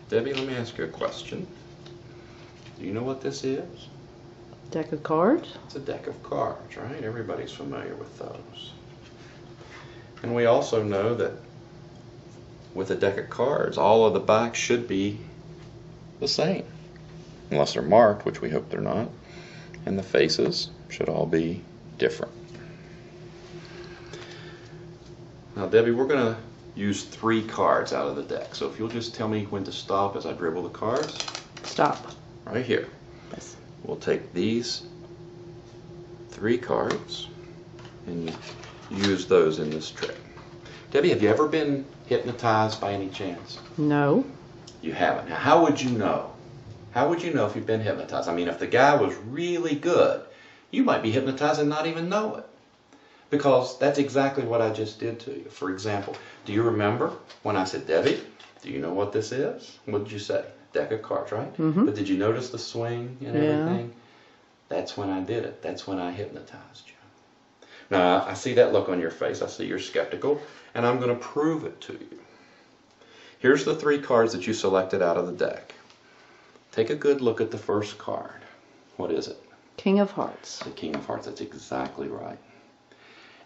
Debbie, let me ask you a question. Do you know what this is? Deck of cards? It's a deck of cards, right? Everybody's familiar with those. And we also know that with a deck of cards, all of the backs should be the same, unless they're marked, which we hope they're not, and the faces should all be different. Now, Debbie, we're going to use 3 cards out of the deck, so if you'll just tell me when to stop as I dribble the cards. Stop. Right here. Yes. We'll take these 3 cards and use those in this trick. Debbie, have you ever been hypnotized by any chance? No. You haven't. Now, how would you know? How would you know if you've been hypnotized? I mean, if the guy was really good, you might be hypnotized and not even know it. Because that's exactly what I just did to you. For example, do you remember when I said, Debbie, do you know what this is? What did you say? Deck of cards, right? Mm-hmm. But did you notice the swing and everything? That's when I did it. That's when I hypnotized you. Now, I see that look on your face. I see you're skeptical, and I'm going to prove it to you. Here's the 3 cards that you selected out of the deck. Take a good look at the first card. What is it? King of Hearts. The King of Hearts. That's exactly right.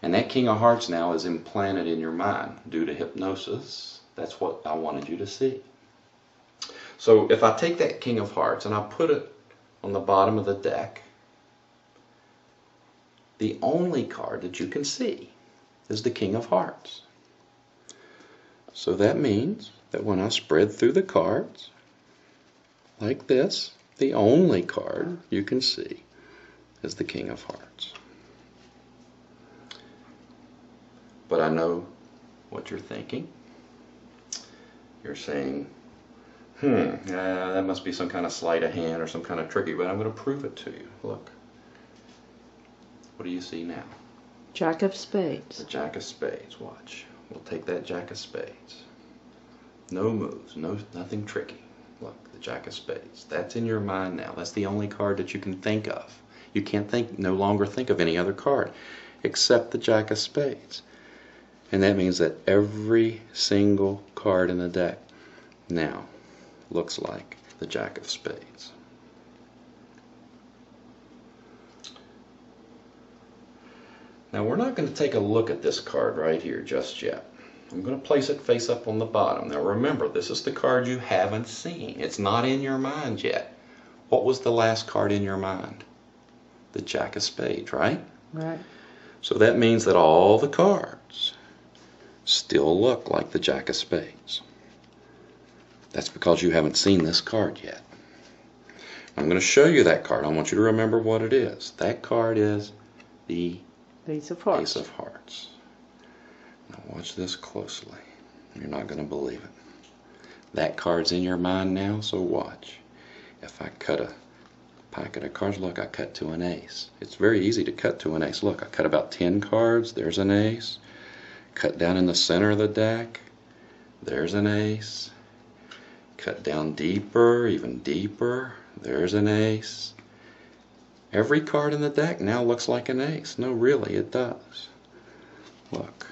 And that King of Hearts now is implanted in your mind due to hypnosis. That's what I wanted you to see. So if I take that King of Hearts and I put it on the bottom of the deck, the only card that you can see is the King of Hearts. So that means that when I spread through the cards like this, the only card you can see is the King of Hearts. But I know what you're thinking. You're saying, that must be some kind of sleight of hand or some kind of tricky, but I'm going to prove it to you. Look. What do you see now? Jack of Spades. The Jack of Spades. Watch. We'll take that Jack of Spades. No moves. Nothing tricky. Look, the Jack of Spades. That's in your mind now. That's the only card that you can think of. You can't no longer think of any other card except the Jack of Spades. And that means that every single card in the deck now looks like the Jack of Spades. Now we're not going to take a look at this card right here just yet. I'm going to place it face up on the bottom. Now remember, this is the card you haven't seen. It's not in your mind yet. What was the last card in your mind? The Jack of Spades, right? Right. So that means that all the cards still look like the Jack of Spades. That's because you haven't seen this card yet. I'm going to show you that card. I want you to remember what it is. That card is the Ace of Hearts. Ace of Hearts. Now watch this closely. You're not going to believe it. That card's in your mind now, so watch. If I cut a packet of cards, look, I cut to an ace. It's very easy to cut to an ace. Look, I cut about 10 cards. There's an ace. Cut down in the center of the deck. There's an ace. Cut down deeper, even deeper. There's an ace. Every card in the deck now looks like an ace. No, really, it does. Look.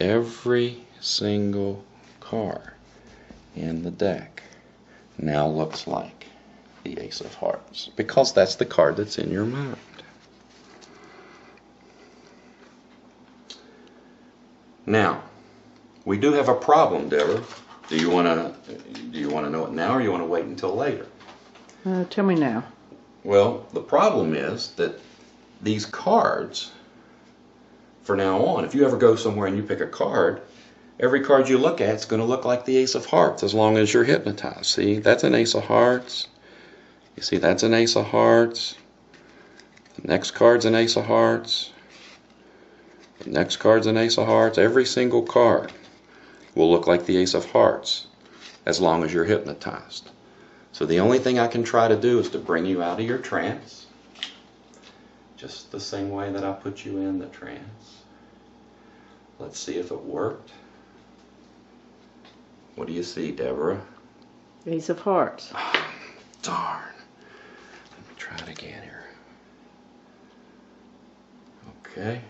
Every single card in the deck now looks like the Ace of Hearts, because that's the card that's in your mind. Now, we do have a problem, Deborah. Do you want to know it now, or you want to wait until later? Tell me now. Well, the problem is that these cards, for now on, if you ever go somewhere and you pick a card, every card you look at is going to look like the Ace of Hearts as long as you're hypnotized. See, that's an Ace of Hearts. You see, that's an Ace of Hearts. The next card's an Ace of Hearts. The next card's an Ace of Hearts. Every single card will look like the Ace of Hearts as long as you're hypnotized. So the only thing I can try to do is to bring you out of your trance, just the same way that I put you in the trance. Let's see if it worked. What do you see, Deborah? Ace of Hearts. Oh, darn. Let me try it again here. Okay.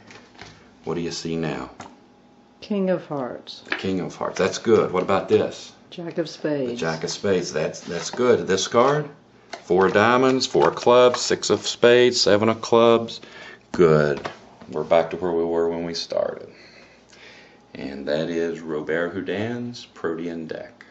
What do you see now? King of Hearts. The King of Hearts. That's good. What about this? Jack of spades. The Jack of spades. That's good. This card, 4 diamonds, 4 clubs, 6 of spades, 7 of clubs. Good. We're back to where we were when we started. And that is Robert Houdin's Protean deck.